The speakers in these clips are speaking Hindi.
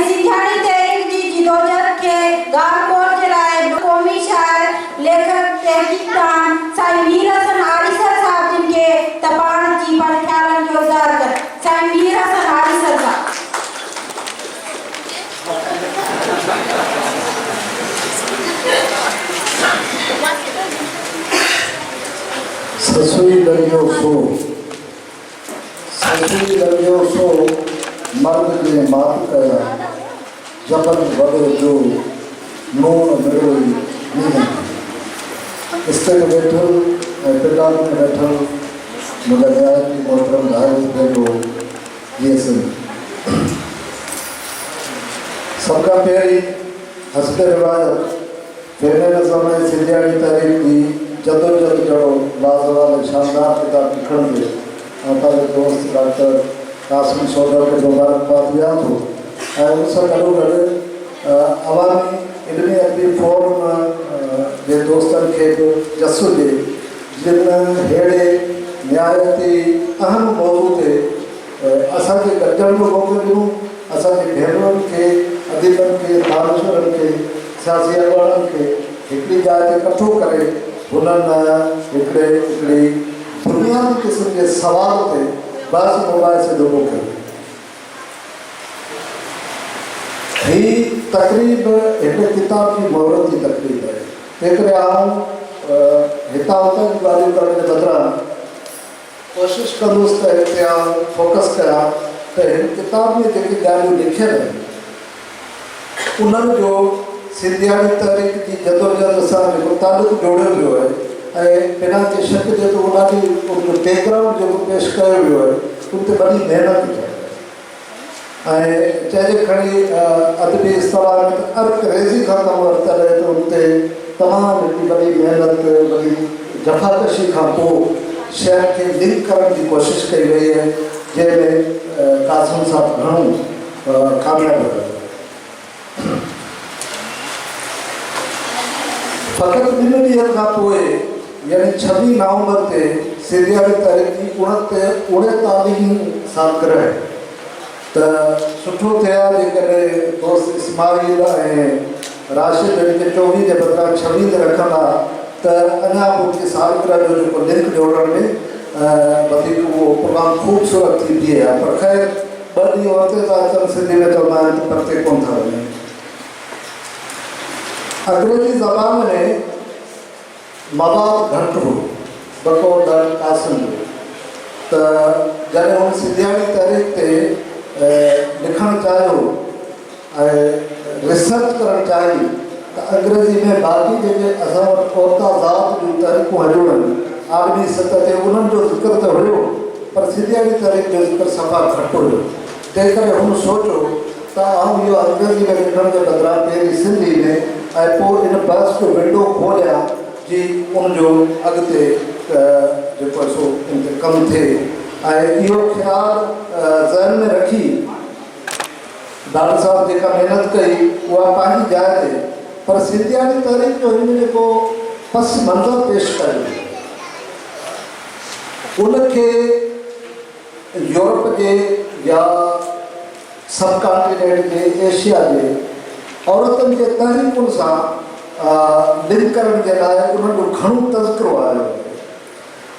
सिंधियाणी तहरीक जी जिदोजहद के गारकोट के लाए क़ौमी शायर लेखक तहकीकान साईं मीर हसन आरिसर साहब जिनके तपान जी पर ख्याल जोरदार कर साईं मीर हसन आरिसर साहब ससुई लॻियो सो मर्द जे मात कया जबल वॾो जो नून मिड़ो मींहुं इस्तेक वेठल ऐं पिलान में वेठल मुंहिंजा न्यायी मोहतरम भाई भेटो ये सब खां पहिरीं हस्ब रिवायत फेमे नज़म ऐं सिंधियाणी तहरीक जी जदोजहद जहिड़ो लाज़वाब शानदार किताब लिखण जे ऐं पंहिंजे दोस्त डॉक्टर कासिम सौदर खे मुबारकबाद ॾियां थो ऐं उन सां गॾोगॾु अवामी इल्मी अदबी फोरम जे दोस्तनि खे बि जस ॾिए जिन अहिड़े निहायती अहम मौज़ू ते असांखे गॾिजण जो मौक़ो ॾिनो असांजे भेनरुनि खे अदीबनि खे दानिशवरनि खे सियासी अॻवाननि खे हिकिड़ी जाइ ते इकठो करे हुननि हिकिड़ी बुनियादी क़िस्म जे सवाल ते बहस मुबाहिसे जो मौक़ो ही तक़रीब हिकु किताब जी मुहरत जी तक़रीब आहे तंहिं करे आउं हितां हुतां जी ॻाल्हियूं करण जे बदिरां कोशिशि कंदुसि त हिते आउं फोकस कयां त हिन किताब में जेके ॻाल्हियूं लिखियल आहिनि उन्हनि जो सिंधियाणी तहरीक जी जदोजहद सां जेको तालुक़ु जोड़ियो वियो आहे ऐं बिना के शक जे तो उनजी उनजो बैकग्राउंड जेको पेश कयो वियो आहे उन ते वॾी महिनत कई ऐं चइजे खणी अदबी इस्तलाह में त अर्क रेज़ी खां कमु वरितल आहे त उन ते तमामु हिकिड़ी वॾी महिनत वॾी जफ़ाकशी खां पोइ शइ खे लिंक करण जी कोशिशि कई वई आहे जंहिंमें कासिम साहब घणो कामयाबु रहियो फ़क़ति 2 ॾींहंनि खां पोइ यानी 26 नवंबर ते सिंधियाणी तहरीक जी 39वीं सालगिरह त सुठो थिया जेकॾहिं दोस्त इस्माइल ऐं राशिद खे 24 जे बदिरां 26 ते रखंदा त अञा उनजी सालगिरह जो जेको लिंक जोड़ण में वधीक उहो तमामु ख़ूबसूरत थी बीहे आहे पर ख़ैर 2 ॾींहं वरिते था अचनि सिंधी में चवंदा आहिनि त परते कोन था वञनि अंग्रेजी ज़बान में मवाद घटि हो बतौर डॉक्टर कासिम त जॾहिं हुन सिंधियाणी तहरीक ते लिखणु चाहियो ऐं रिसर्च करणु चाही त अंग्रेज़ी में बाक़ी जेके असां वटि औरता ज़ात जूं तहरीकूं हलियूं आहिनि आलमी सतह ते उन्हनि जो ज़िक्र त हुयो पर सिंधियाणी तहरीक जो ज़िक्र सफ़ा घटि हुयो तंहिं करे हुन सोचियो त आउं इहो अंग्रेज़ी में लिखण जे बदिरां पहिरीं सिंधी में ऐं पोइ इन बहस जो विंडो खोलिया जी उनजो अॻिते जेको सो इन ते कमु थिए ऐं इहो ख़्यालु ज़हन में रखी डॉक्टर साहब जेका महिनत कई उहा पंहिंजी जाइ ते पर सिंधियाणी तहरीक जो हिन जेको पस मंज़र पेश कयो उनखे यूरोप जे या सब कॉन्टिनेंट जे एशिया जे औरतुनि जे तहरीकुनि सां लिंक करण जे लाइ उन्हनि जो घणो तज़किरो आयो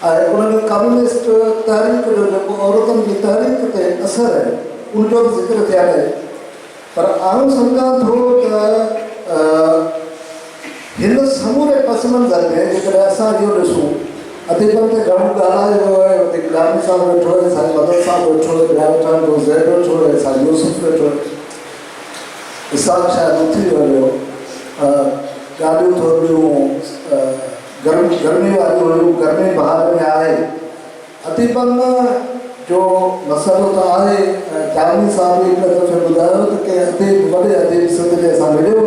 ऐं उन्हनि कम्युनिस्ट तहरीक जो जेको औरतुनि जी तहरीक ते असरु आहे उनजो बि ज़िक्र थियल आहे पर आउं सम्झां थो त हिन समूरे पस मंज़र में जेकॾहिं असां इहो ॾिसूं अदीबनि ते घणो ॻाल्हायो वियो आहे हुते गिलानी साहिबु वेठो आहे साईं मदद साहिबु वेठो आहे ॿिया वेठा ज़ैद वेठो आहे साईं यूसुफ वेठो आहे इसाक शायदि उथी वियो ॻाल्हियूं थोरियूं गर्मी वारियूं हुयूं गर्मी बहार में आहे अदीबनि जो मसइलो त आहे जामी साहिबु हिकु दफ़े ॿुधायो त के अदीब वॾे अदीब सिंध जे असां मिलियो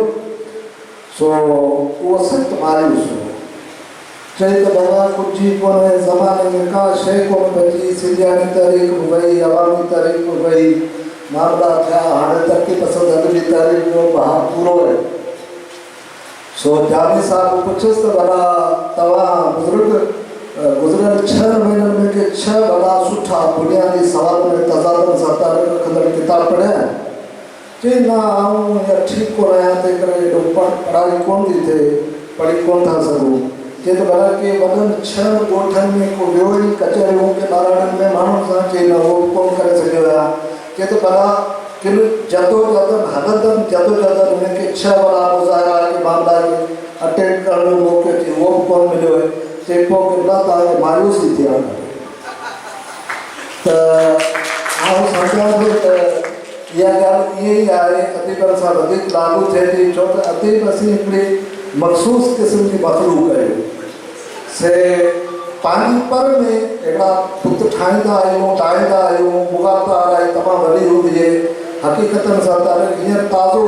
सो उहो सख़्तु मायूस हो चई त बाबा कुझु ई कोन्हे ज़माने में का शइ कोन बची सिंधियाणी तहरीक बि वई अवामी तहरीक बि वई मामला थिया हाणे तरक़ी पसंदि अदबी तहरीक जो बहार पूरो आहे सो जामी साहिबु पुछियुसि त भला तव्हां बुज़ुर्ग गुज़िरियल 6 महीननि में के 6 वॾा सुठा बुनियादी सवाल में तज़ादनि सां तारीख़ रखंदड़ किताब पढ़िया चई ना आऊं या ठीक को रहा ते करे पढ़ाई कौन थी थे पढ़ी कौन था सघूं जे तो भला के वॾनि 6 ॻोठनि में को वियो ई कचहरियूं के ॿारनि में माण्हुनि सां चई न उहो कोन करे सघियो आहे जे तो भला किन जदोजहद हलंदड़ जदोजहद में के 6 बड़ा मुज़ाहिरा के मामला के अटेंड करण जो मौक़ो थी उहो बि कोन मिलियो आहे ते पोइ केतिरा तव्हांखे मायूसी थी आहे त आउं सम्झां थो त इहा ॻाल्हि ईअं ई आहे अदीबनि सां वधीक लागू थिए थी छो त अदीब असीं हिकिड़ी मख़सूस क़िस्म जी मखलूक आहियूं से पंहिंजी पर में अहिड़ा पुत ठाहींदा आहियूं ठाहींदा आहियूं मुगाता इलाही तमामु वॾी हूंदी हक़ीक़तनि सां त हींअर ताज़ो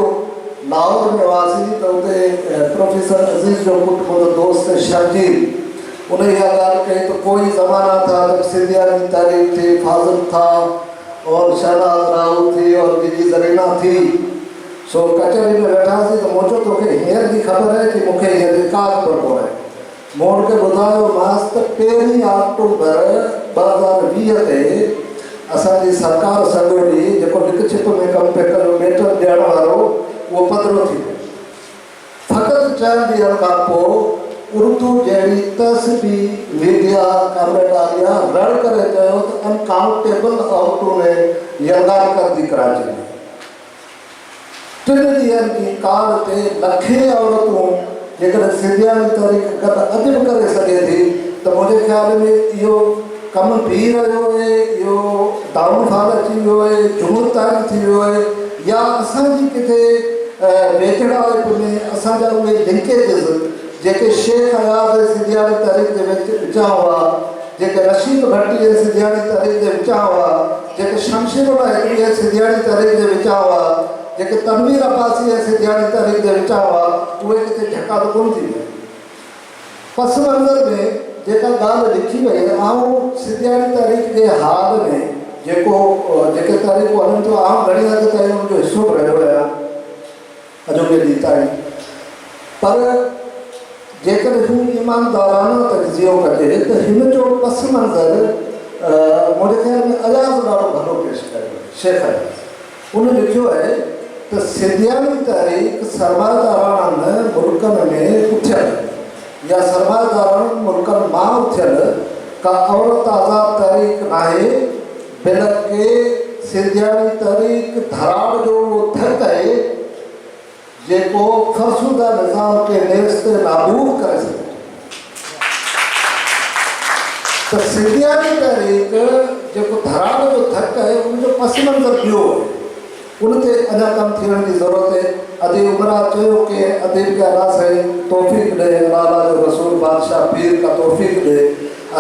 लाहौर में हुआसीं त उते प्रोफेसर अज़ीज़ जो पुटु मुंहिंजो दोस्त शर्जील उन इहा ॻाल्हि कई त कोई ज़माना था जब सिंधिया जी तारीख़ थी फाज़िल था और शहनाज राउत थी और बीजी ज़रीना थी सो कचहरी में वेठासीं त मूं चयो तोखे हींअर जी ख़बर आहे कि मूंखे हींअर काग पर कोन्हे मूं हुनखे ॿुधायो मांसि त 1 अक्टूबर 2020 ते असांजी सरकार सॻोड़ी जेको लिख छिप में कमु पियो कयो मेटर ॾियण वारो उहो पधिरो थी वियो फ़क़ति 4 ॾींहंनि खां पोइ उर्दू जहिड़ी तहसीबी मीडिया कामरेडारिया रड़ करे चयो त अनकाउंटेबल औरतूं ने यलगार कर दी कराची में 3 ॾींहंनि जी कार ते लखे औरतूं जेकॾहिं सिंधिया जी तारीख़ गॾु अदब करे सघे थी त मुंहिंजे ख़्याल में इहो कमु बीह रहियो आहे इहो डाउनफॉल अची वियो आहे जुमूरतारी थी वियो आहे या असांजी किथे वेझड़ाइप में असांजा उहे लिंकेजिस जेके शेख अयाज़ सिंधिया जी तारीख़ जे विचां हुआ जेके रशीद भट्टी ऐं सिंधिया जी तारीख़ जे विचां हुआ जेके शमशीरुल्लाह हिकिड़ी ऐं सिंधिया जी तारीख़ जे विचां हुआ जेके तनवीर अब्बासी ऐं सिंधिया जी तारीख़ जे विचां हुआ उहे किथे झका त कोन थी विया पस मंज़र में जेका ॻाल्हि लिखी वई ऐं सिंधिया जी तारीख़ जे हाल में जेके तारीख़ूं हलनि थियूं आउं घणी हद ताईं हुनजो हिसो बि रहियो आहियां अॼोके ॾींहं ताईं पर जेकॾहिं हू ईमानदाराना तज़ियो कजे त हिन जो पस मंज़र मुंहिंजे ख़्याल में अयाज़ ॾाढो भलो पेश कयो शेख अयाज़ उन लिखियो आहे त सिंधिया जी तारीख़ सरमाएदाराना मुल्कनि में उथियल या सरमाएदाराना मुल्कनि मां उथियल का औरत आज़ाद तारीख़ नाहे बल्कि सिंधिया जी तारीख़ धराड़ जो थक आहे जेको फरसूदा निज़ाम के नेस्त नाबूद करे सघे त सिंधिया जी तारीख़ जेको धराड़ जो थक आहे उनजो पस मंज़र ॿियो आहे उन ते अञा कमु थियण जी ज़रूरत आहे अदीब उमरा चयो कि अदीब खे अला साईं तौफ़ीक़ ॾे अला जो रसूल बादशाह पीर का तौफ़ीक़ ॾे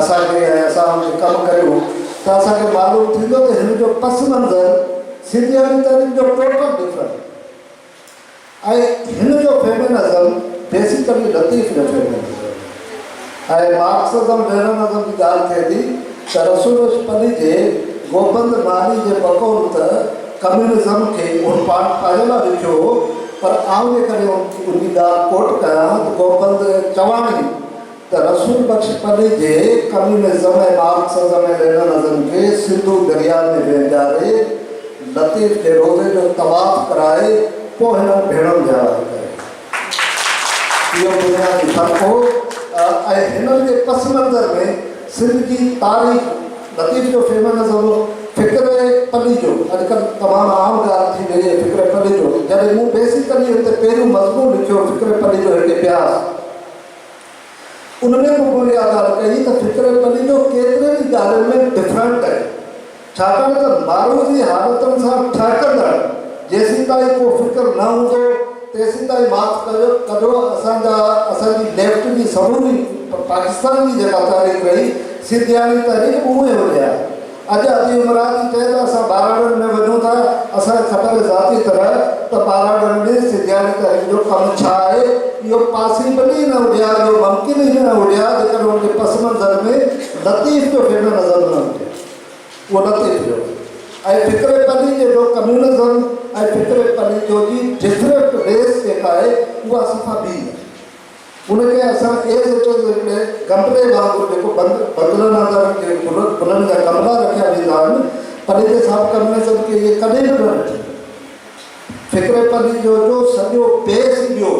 असांखे ऐं असां हुनखे कमु करियूं त असांखे मालूम थींदो त हिन जो पस मंज़र सिंधिया जी तारीख़ जो टोटल डिफरेंट ऐं हिन जो फेमिनिज़म बेसिकली लतीफ़ जो फेमिनिज़म ऐं मार्क्सिज़म लेनिनिज़म जी ॻाल्हि थिए थी त रसूल पली जे गोबंद माली जे बक़ौल त कम्युनिज़म खे उन पंहिंजे लाइ लिखियो पर आउं जेकॾहिं उनजी ॻाल्हि कोट कयां त गोबंद चवाणी त रसूल बख़्श पली जे कम्युनिज़म ऐं मार्क्सिज़म ऐं लेनिनिज़म खे सिंधु दरिया में वेंजारे लतीफ़ जे रोज़े जो तवाफ़ कराए पोइ हिन भेणनि जा करे इहो बुनियादी फ़र्क़ु हो ऐं हिननि जे पस मंज़र में सिंध जी तारीख़ लतीफ़ जो फेमिनिज़म फ़िक्र पली जो अॼुकल्ह तमामु आम ॻाल्हि थी वई आहे फ़िक्र पली जो जॾहिं मूं बेसिकली हुते पहिरियों मज़मून लिखियो फ़िक्र पली जो हिकु अभ्यास उनमें बि मूं इहा ॻाल्हि कई त फ़िक्र पली जो केतिरनि ई ॻाल्हियुनि में डिफरेंट आहे छाकाणि त मारूज़ी हालतुनि सां ठहकंदड़ जेसीं ताईं को फ़िक्र न हूंदो तेसीं ताईं माफ़ कजो असांजी लेफ्ट जी समूरी पाकिस्तान जी जेका तारीख़ रही सिंधिया जी तारीख़ उहे हुया अॼु अदीब उमरा जी चए त असां ॿाराड़नि में वञूं था असांखे ख़बर ज़ाती तरह त ॿाराड़नि में सिंधिया जी तारीख़ जो कमु छा आहे इहो पॉसिबल ई न हुया इहो मुमकिन ई न हुया जेकॾहिं हुनजे पस मंज़र में लतीफ़ जो फेमिनिज़म न हुजे उहो लतीफ़ जो ऐं फ़िक्र पली जो कम्युनिज़म ऐं फ़िक्र पली जो जी डिफरेंट रेस जेका आहे उहा सफ़ा ॿी आहे उनखे असां हिकिड़े गमले वांगुरु जेको बदिलनि अंदरि जे गुलनि जा गमला रखिया वेंदा आहिनि पर हिते साफ़ कम्युनिज़म खे इहे कॾहिं बि न रखी फ़िक्र पली जो सॼो बेस ॾियो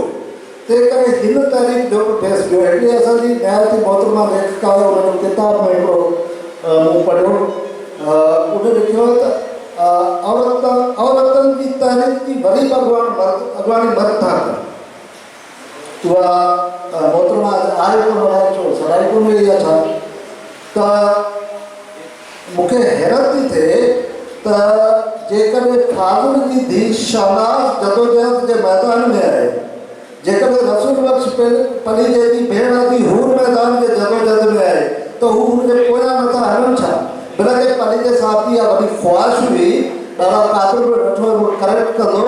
तंहिं करे हिन तारीख़ जो बेस ॾियो। हिकिड़ी असांजी नयाती मोहतरमा लेखिका हुनजो किताब में हिकिड़ो मूं पढ़ियो, उन लिखियो त औरतनि जी तारीख़ जी वरी अॻवानी मर्द था कनि। उहा मोहतरमा आहे कोन आहे, छो सदाई कोन वेई आहे छा? त मूंखे हैरत थी थिए त जेकॾहिं फाज़िल जी धीउ शहनाज़ जदोजहद जे मैदान में आहे, जेकॾहिं रसूल बख्श पली जी भेण जी हूर मैदान जे जदोजहद में आहे, त हू हुनजे पोयां नथा हलनि छा? बिलके पली जे साथ इहा वॾी ख़्वाहिश हुई, ॾाढा क़ाबिल बि ॾिठो करेक्ट कंदो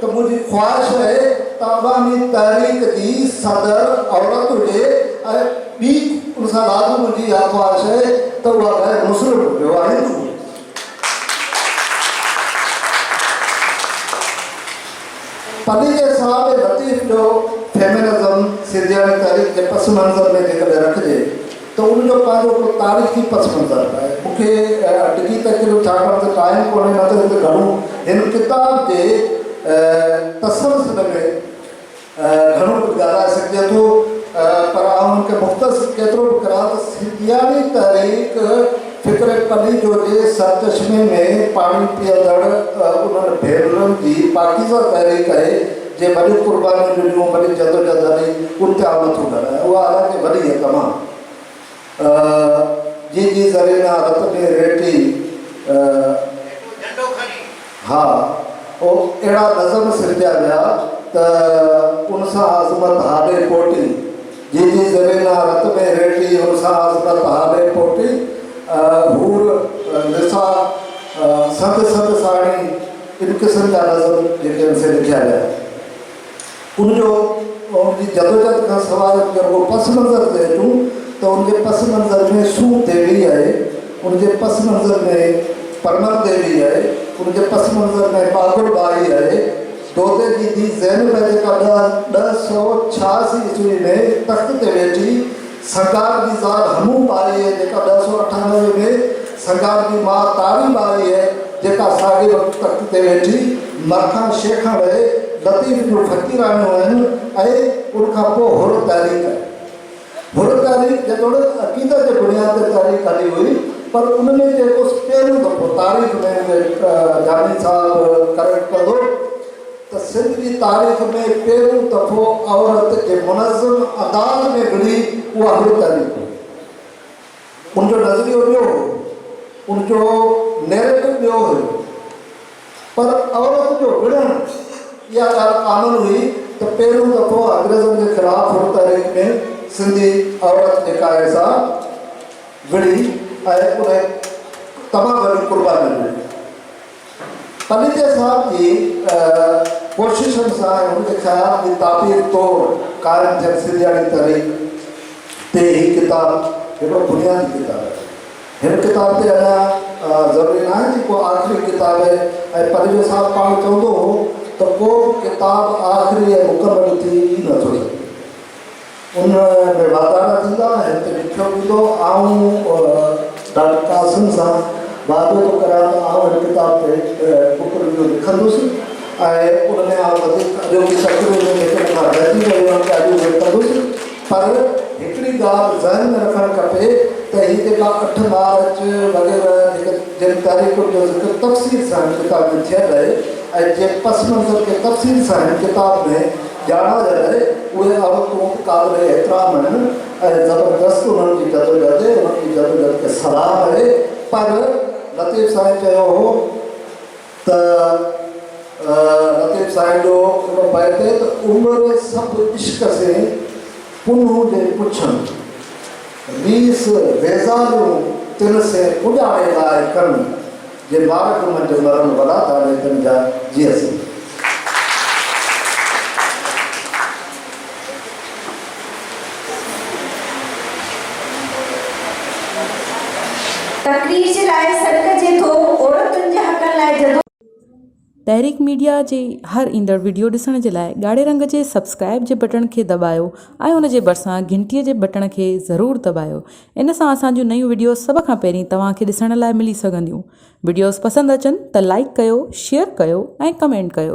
त मुंहिंजी ख़्वाहिश आहे त अवामी तहरीक जी सदर औरत हुजे, ऐं ॿी उन सां लाज़िम मुंहिंजी इहा ख़्वाहिश आहे त उहा गैर मुस्लिम हुजे, उहा हिंदू हुजे। पली जे साहब लतीफ़ जो फेमिनिज़म सिंधियाणी तारीख़ जे पस मंज़र में जेकॾहिं रखिजे त उनजो पंहिंजो को तारीख़ी पस मंज़र आहे। मूंखे डिगी तकियो छाकाणि त टाइम कोन्हे, न त हिते घणो हिन किताब जे तसलसल में घणो कुझु ॻाल्हाए सघिजे थो, पर आउं हुनखे मुख़्तसर केतिरो बि करियां त सिंधियाणी तारीख़ फ़िक्र पली जो जे सरचश्मे में पाणी पीअंदड़ उन्हनि भेनरुनि जी पाकीज़ा तहरीक आहे, जे वॾियूं क़ुर्बानियूं ॾिनियूं, वॾी जदोजहद हली, उन ते आउं नथो ॻाल्हायां। उहा हालांकि वॾी आहे तमामु। जी ज़रीना रत में रेटी, हा, उहो अहिड़ा नज़म सिरजिया विया त उन सां आज़मत हाबे पोटी, जी ज़रीना रत में रेटी, उन सां आज़मत हाबे पोटी, हूर लिसा सद साड़ी, इन क़िस्म जा नज़म जेके उनसे लिखिया विया। उनजो उनजी जदोजहद खां सवाइ जेको पस मंज़र ते अचूं त उनजे पस मंज़र में सूह देवी आहे, उनजे पस मंज़र में परमल देवी आहे, उनजे पस मंज़र में बागुल बाई आहे, दोदे जी धीउ ज़ैनब आहे जेका 1086 ईस्वी में तख़्त ते वेठी, संगार जी ज़ाल हमू बाई आहे जेका 1098 में, संगार जी माउ तारी बाई आहे जेका साॻे वक़्तु तख़्त ते वेठी, मरखां शेखां रहे लतीफ़ जो फ़क़ीराणियूं आहिनि, ऐं उनखां पोइ हुर तारीख़ आहे। हुर तारीख़ जेको अक़ीदत जे बुनियाद ते तारीख़ हली हुई, पर उनमें जेको पहिरियों दफ़ो तारीख़ में जानी साहब करेक्ट कंदो त सिंध जी तारीख़ में पहिरियों दफ़ो औरत जे मुनज़्ज़म अंदाज़ में विढ़ी उहा हुर तारीख़ हुई। उनजो नज़रियो ॿियो हो, उनजो नैरेटिव ॿियो हुयो, पर औरत जो विढ़णु इहा ॻाल्हि कानून हुई त पहिरियों दफ़ो अंग्रेज़नि जे ख़िलाफ़ु हुर तारीख़ में सिंधी औरत जेका आहे सा विढ़ी ऐं उन तमामु वॾी क़ुर्बानी ॾिनी। पली जे साहब जी कोशिशुनि सां हुनजे ख़्याल जी ताबीर तौरु क़ाइमु थियल सिंधियाणी तारीख़ ते ही किताब हिकिड़ो बुनियादी किताब आहे। हिन किताब ते अञा ज़रूरी न आहे कि को आख़िरी किताब आहे, ऐं पली जो साहब पाण चवंदो हो त को किताब आख़िरी ऐं मुकमल थी नथो सघे, उन में वाधारा थींदा, हिन ते लिखियो वेंदो। डॉक्टर कासिम सां वादो थो करां त आउं हिन किताब ते बुक रिव्यू लिखंदुसि, ऐं उन में आउं वधीक अॼो बि तकरीर में जेके मां रहिजी वियो आहियां ॾाढी कंदुसि, पर हिकिड़ी ॻाल्हि ज़हन में रखणु खपे त हीअ जेका 8 मार्च वग़ैरह जेके जिन तारीख़ुनि जो ज़िक्र तफ़सील सां हिन किताब में थियल आहे, ऐं जे पस मंज़र खे तफ़सील सां हिन किताब में ॼाणायल आहे, उहे औरतूं क़ाबिल एतिराम आहिनि ऐं ज़बरदस्त उन्हनि जी जदोजहद खे सलाह आहे। पर लतीफ़ साईं चयो हो त लतीफ़ साईं जो हिकिड़ो बैत आहे त उमिरि सभु इश्क से पुनू जे पुछनि, 20 वेज़ारूं तिन से उॼाड़े लाइ कनि, जे मार्ग मंझि मरण वॾा तारे तिन जा जीअसि। तकरीर जे लाइ सॾक जे थो औरतुनि जे हक़नि लाइ जदो तहरीक मीडिया जे हर ईंदड़ वीडियो ॾिसण जे लाइ ॻाढ़े रंग जे सब्सक्राइब जे बटन खे दॿायो ऐं उन जे भरिसां घंटीअ जे बटन खे ज़रूरु दॿायो। इन सां असांजूं नयूं वीडियो सभ खां पहिरीं तव्हांखे ॾिसण लाइ मिली सघंदियूं। वीडियोस पसंदि अचनि त लाइक कयो, शेयर कयो ऐं कमेंट कयो।